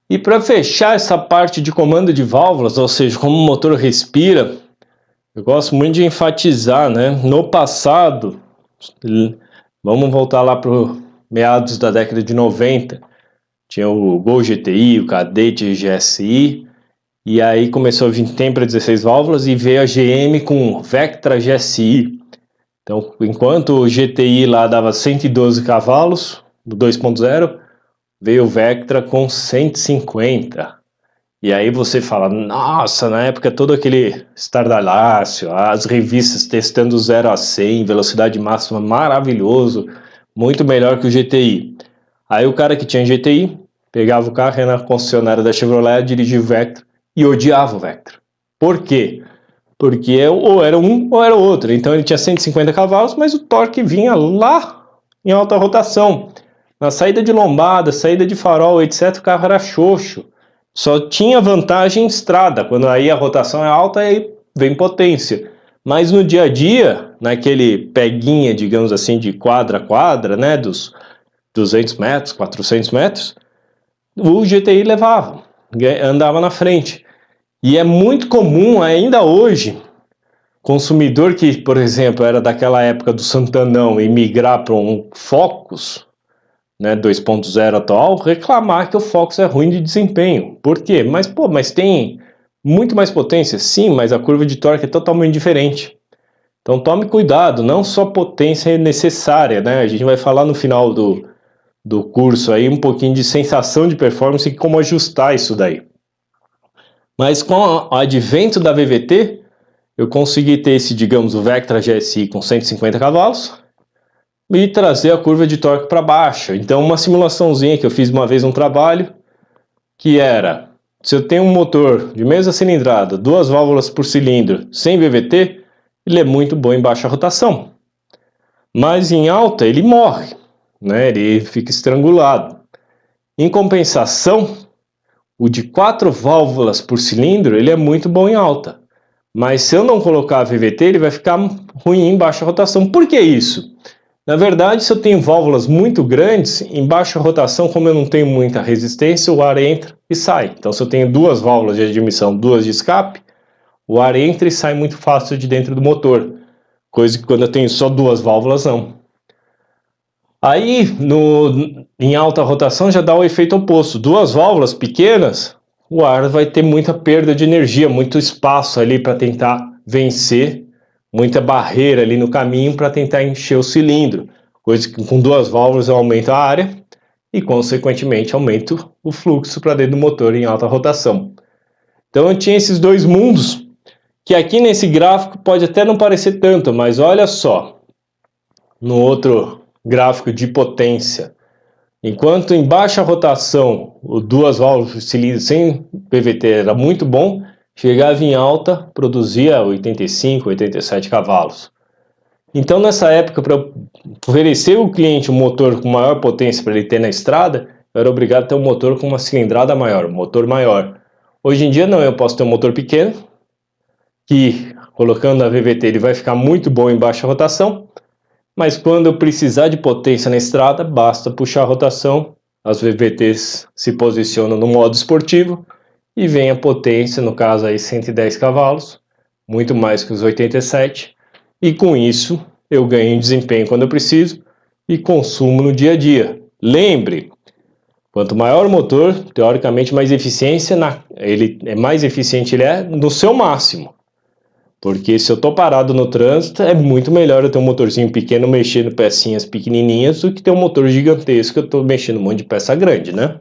E para fechar essa parte de comando de válvulas, ou seja, como o motor respira, eu gosto muito de enfatizar, né? No passado, vamos voltar lá para meados da década de 90, tinha o Gol GTI, o Cadete GSI, e aí começou a vir Tempra 16 válvulas e veio a GM com Vectra GSI. Então, enquanto o GTI lá dava 112 cavalos, do 2.0, veio o Vectra com 150. E aí você fala, nossa, na época todo aquele estardalhaço, as revistas testando 0 a 100, velocidade máxima, maravilhoso, muito melhor que o GTI. Aí o cara que tinha GTI, pegava o carro, ia na concessionária da Chevrolet, dirigia o Vectra e odiava o Vectra. Por quê? Porque ou era um ou era o outro. Então ele tinha 150 cavalos, mas o torque vinha lá em alta rotação. Na saída de lombada, saída de farol, etc., o carro era xoxo. Só tinha vantagem em estrada. Quando aí a rotação é alta, aí vem potência. Mas no dia a dia, naquele peguinha, digamos assim, de quadra a quadra, né, dos 200 metros, 400 metros, o GTI levava, andava na frente. E é muito comum ainda hoje, consumidor que, por exemplo, era daquela época do Santanão e migrar para um Focus, né, 2.0 atual, reclamar que o Focus é ruim de desempenho. Por quê? Mas tem muito mais potência? Sim, mas a curva de torque é totalmente diferente. Então tome cuidado, não só potência é necessária, né? A gente vai falar no final do curso aí um pouquinho de sensação de performance e como ajustar isso daí. Mas com o advento da VVT, eu consegui ter esse, digamos, o Vectra GSI com 150 cavalos e trazer a curva de torque para baixo. Então uma simulaçãozinha que eu fiz uma vez um trabalho, que era, se eu tenho um motor de mesma cilindrada, 2 válvulas por cilindro, sem VVT, ele é muito bom em baixa rotação. Mas em alta ele morre, né? Ele fica estrangulado. Em compensação, o de 4 válvulas por cilindro, ele é muito bom em alta. Mas se eu não colocar a VVT, ele vai ficar ruim em baixa rotação. Por que isso? Na verdade, se eu tenho válvulas muito grandes, em baixa rotação, como eu não tenho muita resistência, o ar entra e sai. Então, se eu tenho 2 válvulas de admissão, 2 de escape, o ar entra e sai muito fácil de dentro do motor. Coisa que quando eu tenho só 2 válvulas, não. Aí, em alta rotação, já dá o efeito oposto. 2 válvulas pequenas, o ar vai ter muita perda de energia, muito espaço ali para tentar vencer, muita barreira ali no caminho para tentar encher o cilindro. Coisa que com 2 válvulas eu aumento a área e, consequentemente, aumento o fluxo para dentro do motor em alta rotação. Então eu tinha esses dois mundos, que aqui nesse gráfico pode até não parecer tanto, mas olha só, no outro gráfico de potência, enquanto em baixa rotação o 2 válvulas de cilindro sem PVT era muito bom, chegava em alta, produzia 85, 87 cavalos. Então nessa época, para oferecer ao cliente um motor com maior potência para ele ter na estrada, eu era obrigado a ter um motor com uma cilindrada maior, um motor maior. Hoje em dia não, eu posso ter um motor pequeno, que colocando a VVT ele vai ficar muito bom em baixa rotação, mas quando eu precisar de potência na estrada, basta puxar a rotação, as VVTs se posicionam no modo esportivo e vem a potência, no caso aí 110 cavalos, muito mais que os 87, e com isso eu ganho em desempenho quando eu preciso e consumo no dia a dia. Lembre, quanto maior o motor, teoricamente mais eficiência, mais eficiente ele é no seu máximo. Porque se eu estou parado no trânsito, é muito melhor eu ter um motorzinho pequeno mexendo pecinhas pequenininhas do que ter um motor gigantesco, eu estou mexendo um monte de peça grande, né?